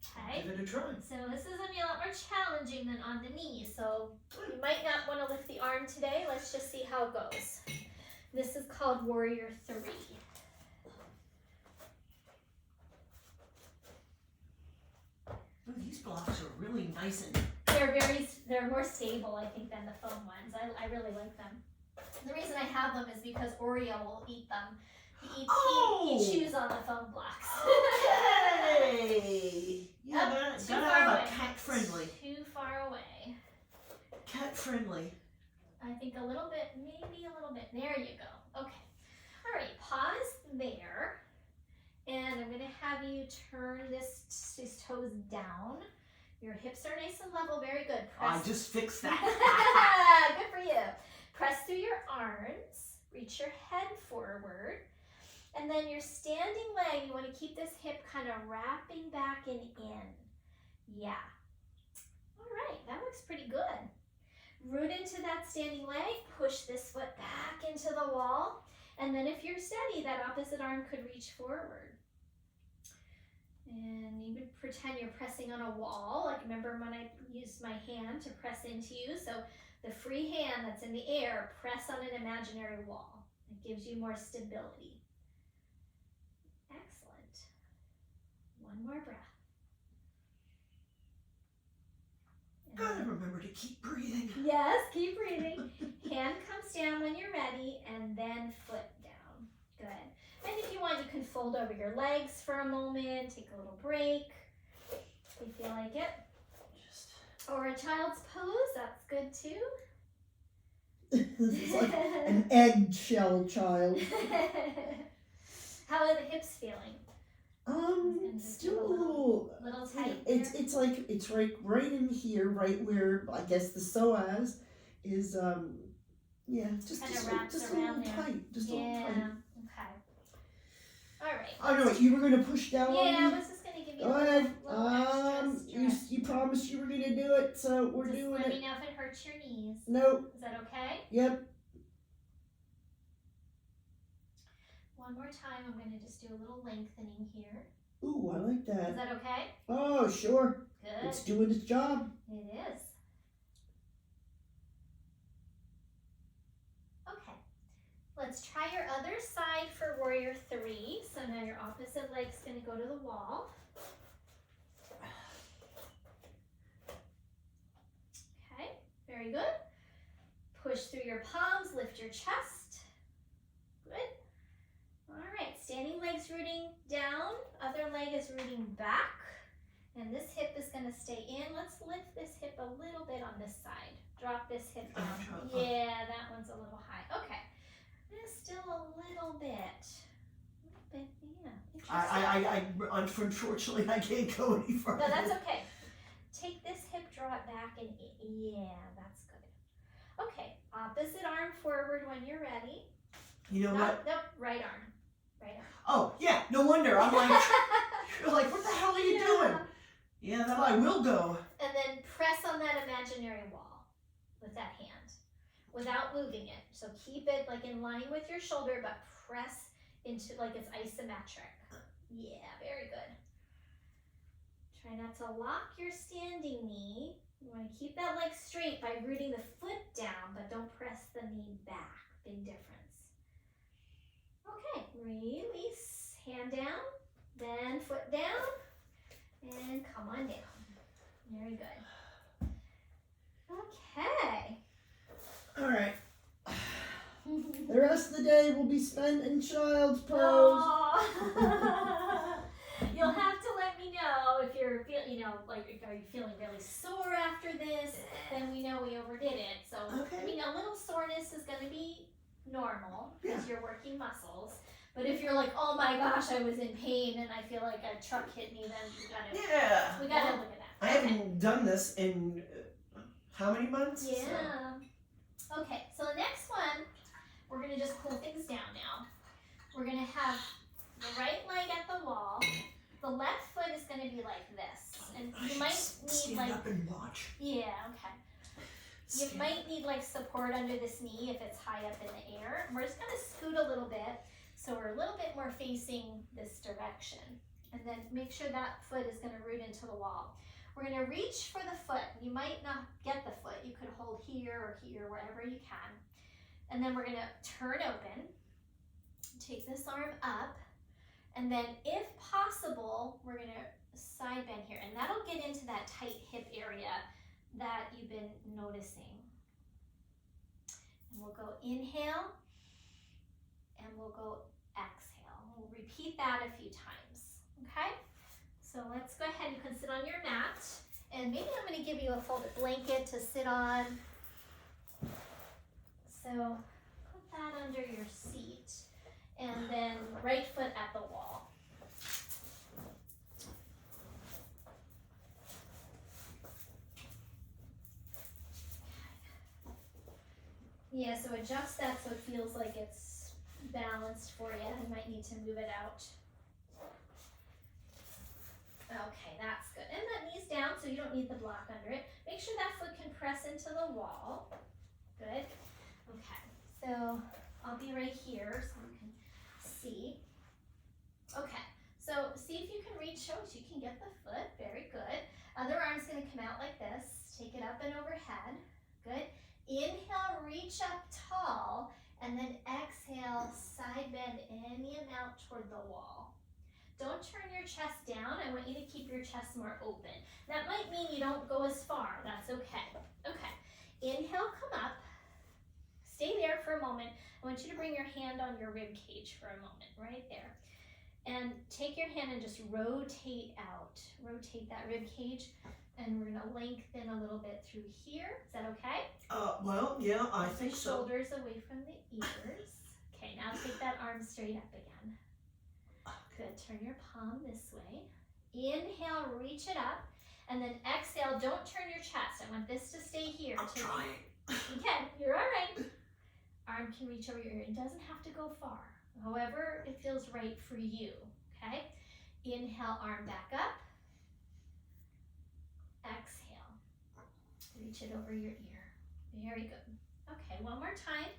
Okay? Give it a try. So this is going to be a lot more challenging than on the knees. So you might not want to lift the arm today. Let's just see how it goes. This is called Warrior 3. Ooh, these blocks are really nice and They're more stable, I think, than the foam ones. I really like them. The reason I have them is because Oreo will eat them. He chews on the foam blocks. Okay. Yeah, Too gotta far have away. a cat friendly. Too far away. Cat friendly. I think a little bit, maybe a little bit. There you go. Okay. All right, pause there. And I'm going to have you turn these toes down. Your hips are nice and level. Very good. I just fixed that. Good for you. Press through your arms. Reach your head forward. And then your standing leg, you want to keep this hip kind of wrapping back and in. Yeah. All right, that looks pretty good. Root into that standing leg. Push this foot back into the wall. And then if you're steady, that opposite arm could reach forward. And you would pretend you're pressing on a wall. Like remember when I used my hand to press into you? So the free hand that's in the air, press on an imaginary wall. It gives you more stability. Excellent. One more breath. And Gotta remember to keep breathing. yes, keep breathing. Hand comes down when you're ready, and then foot down. Good. And if you want, you can fold over your legs for a moment, take a little break if you feel like it. Or a child's pose, that's good too. This is like an eggshell child. How are the hips feeling? Still a little tight there? It's like it's right in here, right where I guess the psoas is yeah, just Kinda a wraps little around there. tight. Just a little tight. Okay. All right. I know what you were gonna push down Yeah, on I me. was just gonna give you Go a ahead. little extra You promised you were gonna do it, so we're Just doing let it. me know if it hurts your knees. Nope. Is that okay? Yep. One more time, I'm gonna just do a little lengthening here. Ooh, I like Is that. that okay? Oh, sure. Good. It's doing its job. It is. Okay. Let's try your other side for Warrior 3. So now your opposite leg's gonna go to the wall. Okay, very good. Push through your palms, lift your chest. Good. All right, standing leg's rooting down, other leg is rooting back, and this hip is gonna stay in. Let's lift this hip a little bit on this side. Drop this hip down. Yeah, that one's a little high. Okay, still a little bit. Yeah. I unfortunately I can't go any further. No, that's okay. Take this hip, draw it back, and yeah, that's good. Okay, opposite arm forward when you're ready. You know what? Nope, right arm. Right arm. Oh yeah, no wonder. I'm like, you're like, what the hell are you doing? Yeah, then I will go. And then press on that imaginary wall with that hand without moving it. So keep it like in line with your shoulder, but press into like it's isometric. Yeah, very good. Try not to lock your standing knee. You want to keep that leg straight by rooting the foot down, but don't press the knee back. Big difference. Okay, release. Hand down, then foot down, and come on down. Very good. Okay. The rest of the day will be spent in child's pose. Aw. You'll have to let me know if you're are you feeling really sore after this? Then we know we overdid it. So, Okay. I mean, a little soreness is going to be normal because Yeah. you're working muscles. But if you're like, oh my gosh, I was in pain and I feel like a truck hit me, then we gotta look at that. I haven't done this in how many months? Yeah. Okay, so the next one, we're gonna just cool things down now. We're gonna have the right leg at the wall. The left foot is gonna be like this. And you might need stand up and watch. yeah, okay. You might need support under this knee if it's high up in the air. We're just gonna scoot a little bit so we're a little bit more facing this direction. And then make sure that foot is gonna root into the wall. We're gonna reach for the foot. You might not get the foot. You could hold here or here, wherever you can. And then we're gonna turn open, take this arm up, and then if possible, we're gonna side bend here. And that'll get into that tight hip area that you've been noticing. And we'll go inhale, and we'll go exhale. We'll repeat that a few times, okay? So let's go ahead, you can sit on your mat, and maybe I'm gonna give you a folded blanket to sit on. So put that under your seat, and then right foot at the wall. Yeah, so adjust that so it feels like it's balanced for you. You might need to move it out. Okay, that's good. And that knee's down, so you don't need the block under it. Make sure that foot can press into the wall. Good. Okay, so I'll be right here so you can see. Okay, so see if you can reach, show us you can get the foot. Very good. Other arm's gonna come out like this. Take it up and overhead. Good. Inhale, reach up tall, and then exhale, side bend any amount toward the wall. Don't turn your chest down. I want you to keep your chest more open. That might mean you don't go as far. That's okay. Okay. Inhale, come up. Stay there for a moment. I want you to bring your hand on your rib cage for a moment, right there. And take your hand and just rotate out. Rotate that rib cage. And we're gonna lengthen a little bit through here. Is that okay? Well, yeah, I Keep think the so. shoulders away from the ears. Okay, now take that arm straight up again. Good, turn your palm this way. Inhale, reach it up. And then exhale, don't turn your chest. I want this to stay here. I'm trying. You can, you're all right. Arm can reach over your ear. It doesn't have to go far. However, it feels right for you, okay? Inhale, arm back up. Exhale, reach it over your ear. Very good. Okay, one more time.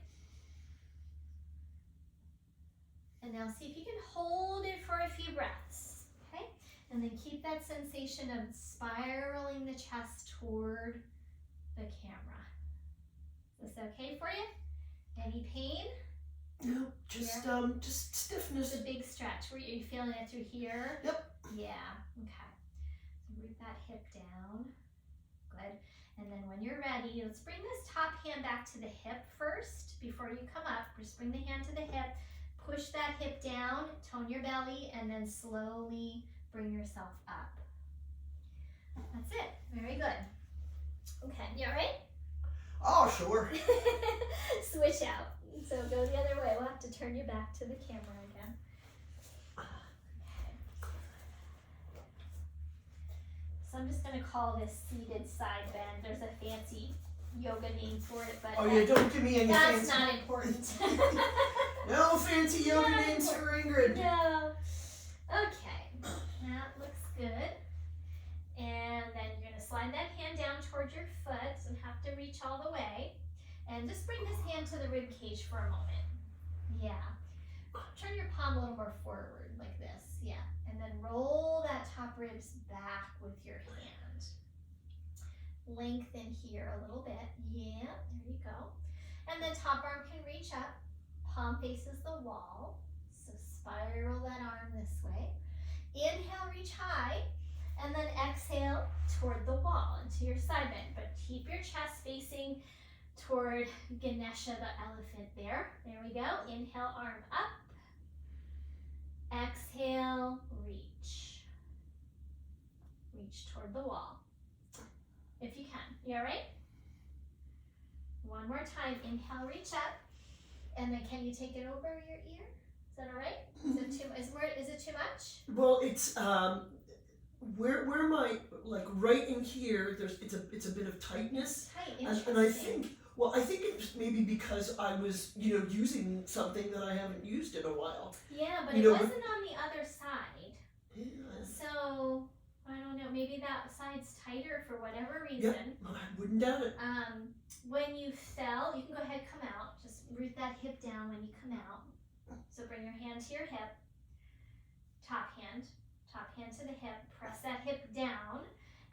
And now see if you can hold it for a few breaths, okay? And then keep that sensation of spiraling the chest toward the camera. Is this okay for you? Any pain? No, just stiffness. Just a big stretch. Are you feeling it through here? Yep. Yeah, okay. So root that hip down. Good. And then when you're ready, let's bring this top hand back to the hip first before you come up. Just bring the hand to the hip. Push that hip down, tone your belly, and then slowly bring yourself up. That's it. Very good. Okay, you all right? Oh, sure. Switch out. So go the other way. We'll have to turn you back to the camera again. Okay. So I'm just going to call this seated side bend. There's a fancy yoga name for it, but Oh yeah, don't give me any that's fancy. not important. No fancy yoga Not names for important. Ingrid. No. Okay, that looks good. And then you're gonna slide that hand down towards your foot. Doesn't have to reach all the way. And just bring this hand to the rib cage for a moment. Yeah. Turn your palm a little more forward like this. Yeah. And then roll that top ribs back with your hand. Lengthen here a little bit. Yeah, there you go. And then top arm can reach up. Palm faces the wall. So spiral that arm this way. Inhale, reach high. And then exhale toward the wall into your side bend. But keep your chest facing toward Ganesha the elephant there. There we go. Inhale, arm up. Exhale, reach. Reach toward the wall. If you can. You all right? One more time. Inhale, reach up. And then can you take it over your ear? Is that all right? Is it too much? Well, it's where my, like right in here, it's a bit of tightness. Tight, And I think it's maybe because I was, using something that I haven't used in a while. Yeah, but You it know, wasn't on the other side. Yeah. So, I don't know, maybe that side's tighter for whatever reason. I wouldn't doubt it. When you fell, you can go ahead, come out. Just root that hip down when you come out. So bring your hand to your hip. Top hand to the hip. Press that hip down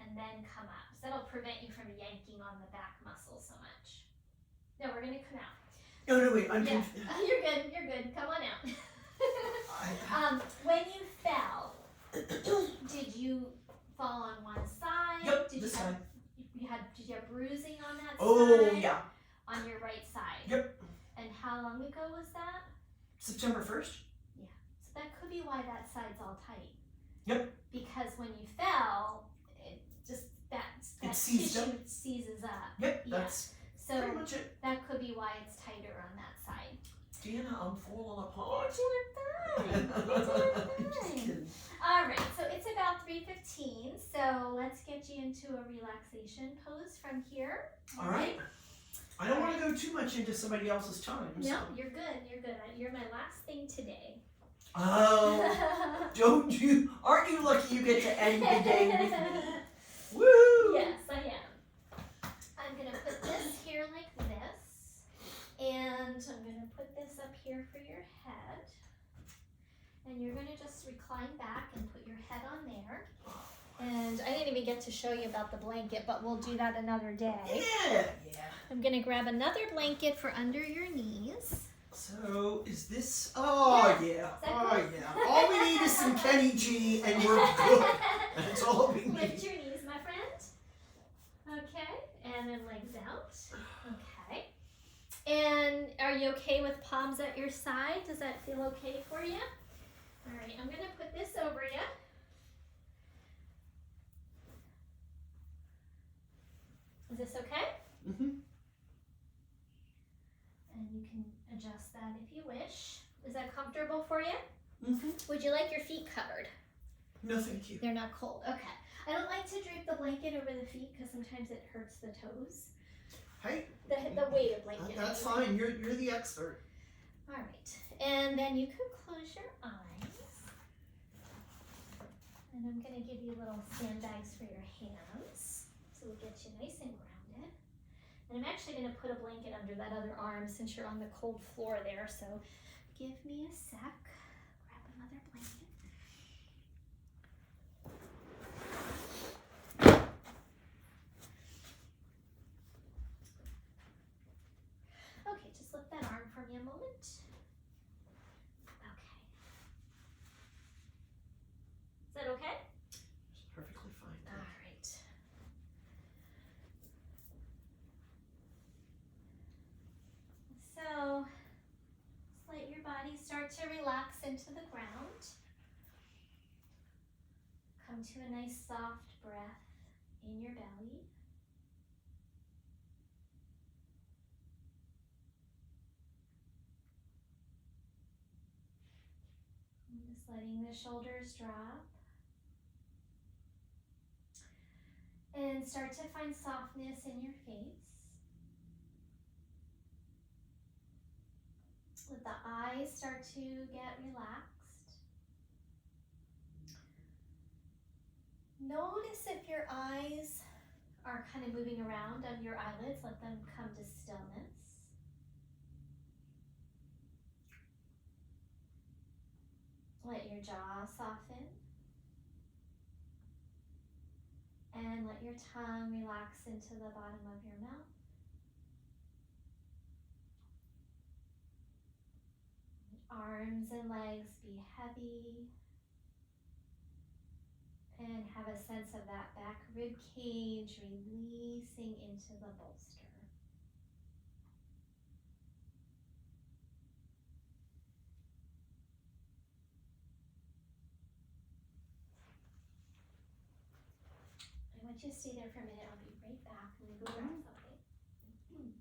and then come up. So that'll prevent you from yanking on the back muscle so much. No, we're gonna come out. No, wait, I'm Yeah. confused. You're good. Come on out. When you fell, did you fall on one side? Yep, Did this you side. Did you have bruising on that Oh, side? yeah. On your right side? Yep. And how long ago was that? September 1st? So that could be why that side's all tight. Yep. Because when you fell, it just, that seized tissue up. seizes up. Yep, Yeah. that's So pretty much it. that could be why it's tighter on that side. Deanna, I'm falling apart. You're doing fine. You're doing Just fine. kidding. All right, so it's about 3:15, so let's get you into a relaxation pose from here. All right. I don't want to go too much into somebody else's time. No, So. you're good. You're good. You're my last thing today. Oh, aren't you lucky you get to end the day with me? Woo! Yes, I am. I'm gonna put this here like this, and I'm gonna put this up here for your head. And you're gonna just recline back and put your head on there. And I didn't even get to show you about the blanket, but we'll do that another day. Yeah. I'm gonna grab another blanket for under your knees. So, is this, oh yeah, all we need is some Kenny G and we're good. That's all we need. Lift your knees, my friend. Okay, and then legs out. Okay. And are you okay with palms at your side? Does that feel okay for you? All right, I'm gonna put this over you. Is this okay? Mm-hmm. And you can adjust that if you wish. Is that comfortable for you? Mm-hmm. Would you like your feet covered? No, thank you. They're not cold. Okay. I don't like to drape the blanket over the feet because sometimes it hurts the toes. Hey, The weighted blanket. that's anyway. fine. You're the expert. All right. And then you could close your eyes. And I'm going to give you little sandbags for your hands. So we'll get you nice and grounded. And I'm actually going to put a blanket under that other arm since you're on the cold floor there. So give me a sec. Grab another blanket. Okay, just lift that arm for me a moment. Okay. Is that okay? It's perfectly fine. All right. So, just let your body start to relax into the ground. Come to a nice soft breath in your belly. And just letting the shoulders drop. And start to find softness in your face. Let the eyes start to get relaxed. Notice if your eyes are kind of moving around on your eyelids, let them come to stillness. Let your jaw soften. And let your tongue relax into the bottom of your mouth. Arms and legs be heavy. And have a sense of that back rib cage releasing into the bolster. just stay there for a minute. I'll be right back. I'm gonna go grab something.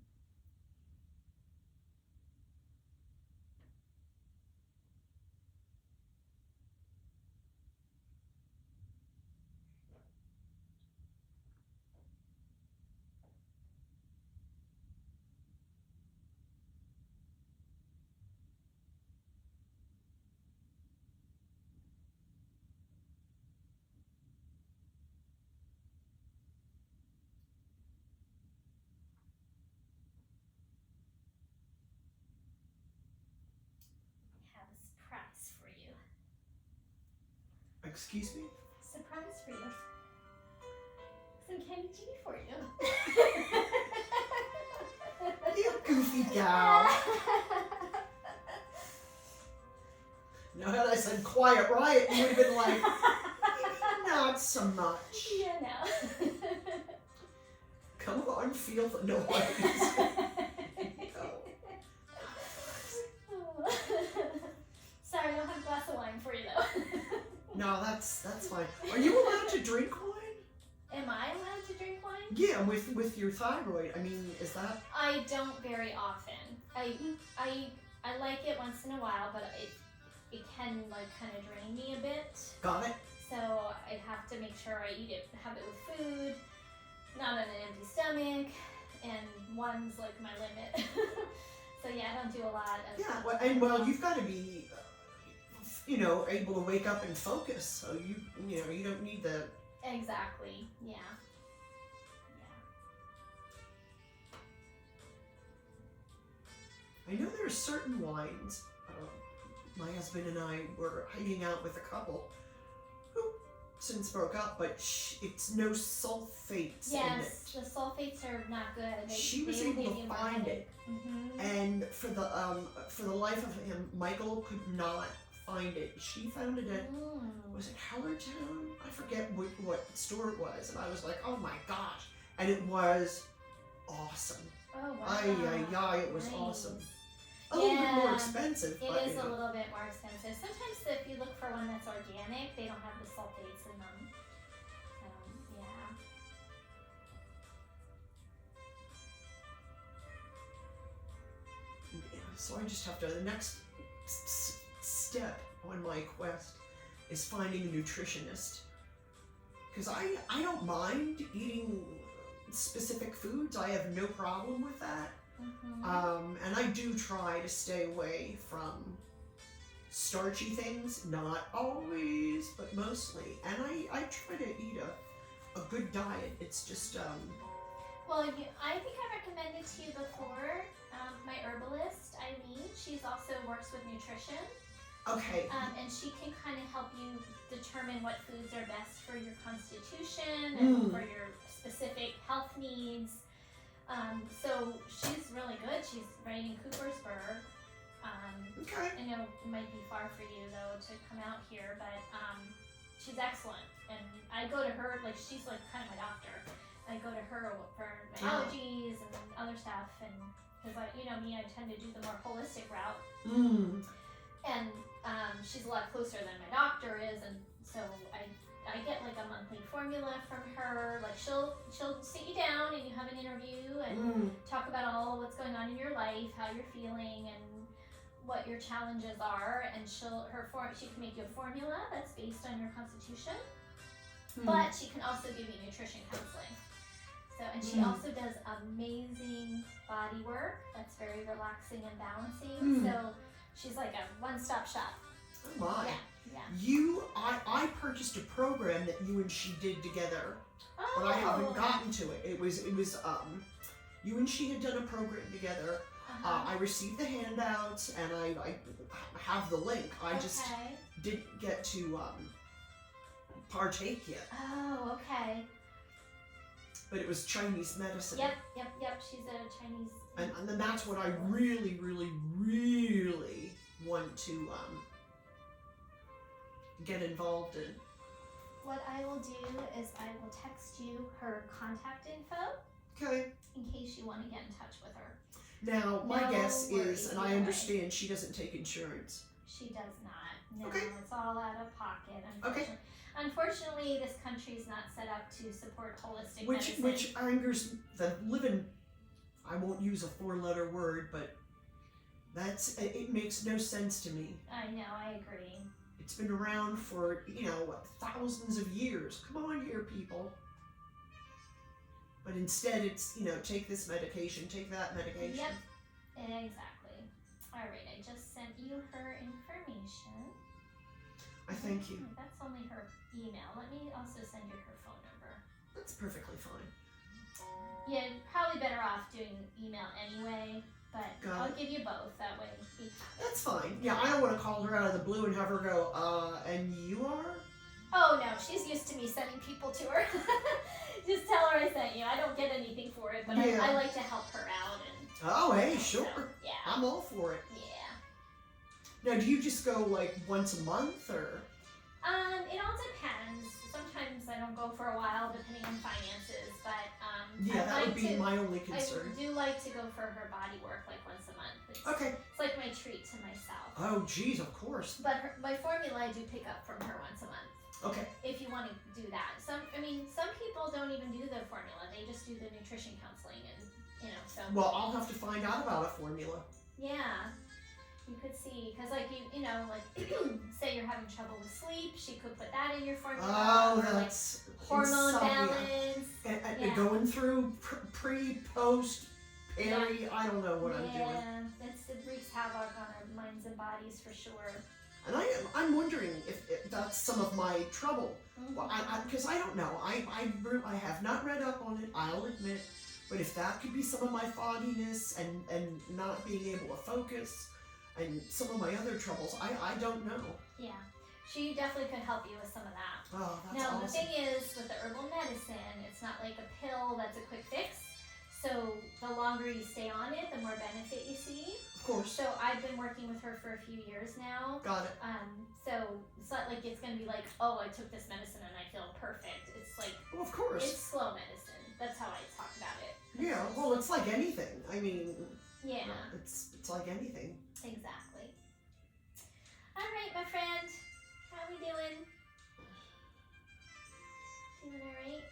I have a surprise for you. Excuse me? Surprise for you. Some candy G for you. You goofy gal. Now, had I said quiet riot, you would have been like, not so much. Yeah, no. Come on, feel the noise. Go. Sorry, I don't have a glass of wine for you though. No, that's fine. Are you allowed to drink wine? Am I allowed to drink wine? Yeah, with your thyroid. I mean, is that? I don't very often. I like it once in a while, but it can like kind of drain me a bit. Got it. So I have to make sure I have it with food, not on an empty stomach, and one's like my limit. So yeah, I don't do a lot of. Yeah, well, you've got to be, able to wake up and focus. So you don't need the. Exactly. Yeah. I know there are certain wines. My husband and I were hanging out with a couple who since broke up, but it's no sulfates in it. Yes, the sulfates are not good. She was able to find it, Mm-hmm. and for the life of him, Michael could not find it. She found it at was it Hellertown? I forget what store it was, and I was like, oh my gosh, and it was awesome. Oh wow! Ay, it was Nice. awesome. A little bit more expensive, It but is a little bit more expensive. Sometimes if you look for one that's organic, they don't have the sulfates in them. Yeah. So I just have to. The next step on my quest is finding a nutritionist, because I don't mind eating specific foods. I have no problem with that. Mm-hmm. And I do try to stay away from starchy things, not always, but mostly. And I try to eat a good diet. It's just Well, I think I recommended to you before. My herbalist, Eileen, she's also works with nutrition. okay. And she can kind of help you determine what foods are best for your constitution and for your specific health needs. So she's really good. She's right in Coopersburg. Okay. I know it might be far for you though to come out here, but she's excellent. And I go to her, like she's like kind of my doctor. I go to her for my allergies and other stuff, and because me, I tend to do the more holistic route. And she's a lot closer than my doctor is, and so I get like a monthly formula from her. Like she'll sit you down and you have an interview and talk about all what's going on in your life, how you're feeling, and what your challenges are. And she can make you a formula that's based on your constitution, but she can also give you nutrition counseling. So, and she also does amazing body work that's very relaxing and balancing. So she's like a one-stop shop. Oh my. Yeah. I purchased a program that you and she did together, Oh. but I haven't gotten to it. It was you and she had done a program together. I received the handouts and I have the link. I just didn't get to partake yet. Oh, okay. But it was Chinese medicine. Yep. She's a Chinese. And then that's what I really, really, really want to get involved in. What I will do is I will text you her contact info Okay. in case you want to get in touch with her. Now, my No guess is, worries and I either way. understand she doesn't take insurance. She does not. No, Okay. it's all out of pocket. Okay. Unfortunately, this country is not set up to support holistic Which medicine. angers the living. I won't use a 4-letter word, but it makes no sense to me. I know, I agree. It's been around for, thousands of years. Come on here, people. But instead it's, take this medication, take that medication. Yep, exactly. All right, I just sent you her information. I thank you. That's only her email. Let me also send you her phone number. That's perfectly fine. Yeah, probably better off doing email anyway, but Got I'll it. give you both. That way we have it. That's fine. Yeah, I don't want to call her out of the blue and have her go, and you are? Oh no, she's used to me sending people to her. Just tell her I sent you. I don't get anything for it, but Yeah. I like to help her out and Oh, hey, sure. so, yeah. I'm all for it. Yeah. Now, do you just go like once a month or? It all depends. Sometimes I don't go for a while depending on finances, but Yeah, I that like would be to, my only I concern. do like to go for her body work like once a month. Okay. It's like my treat to myself. Oh, geez, of course. But my formula I do pick up from her once a month. Okay. If you want to do that. Some people don't even do the formula. They just do the nutrition counseling and, so. Well, I'll have to find out about a formula. Yeah. You could see, because say you're having trouble with sleep, she could put that in your formula. Oh, or that's hormone insomnia. balance. And Yeah. going through pre, post, peri, I don't know what I'm doing. Yeah, it wreaks havoc on our minds and bodies for sure. And I'm wondering if that's some of my trouble. Well, because I don't know. I have not read up on it, I'll admit. But if that could be some of my fogginess and not being able to focus and some of my other troubles, I don't know. Yeah, she definitely could help you with some of that. Oh, that's Now, awesome. the thing is, with the herbal medicine, it's not like a pill that's a quick fix. So the longer you stay on it, the more benefit you see. Of course. So I've been working with her for a few years now. Got it. So it's not like it's going to be like, oh, I took this medicine and I feel perfect. It's like, Well, of course. it's slow medicine. That's how I talk about it. Yeah, well, it's like anything. I mean, Yeah, it's like anything. exactly. All right, my friend. How we doing? Doing all right?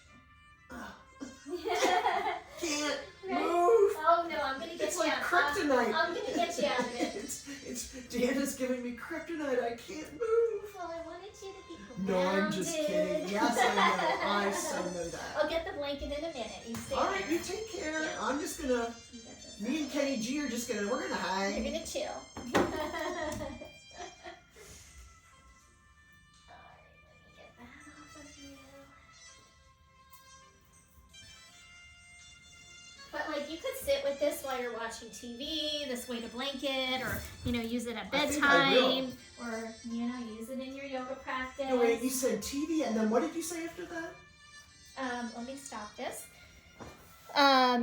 Can't Right? move. Oh no, I'm gonna get It's you like out. kryptonite. I'm gonna get you out of it. it's Deanna's giving me kryptonite. I can't move. Well, I wanted you to be No, I'm just grounded. kidding. Yes, I know. I so know that. I'll get the blanket in a minute. You stay All right, there. you take care. Yeah. I'm just gonna. You get this. Me and Kenny G are just gonna. We're gonna hang. You're gonna chill. Alright, let me get that off of you. But like you could sit with this while you're watching TV, this weight a blanket, or use it at I think I will. bedtime, or use it in your yoga practice. No, wait. You said TV, and then what did you say after that? Let me stop this.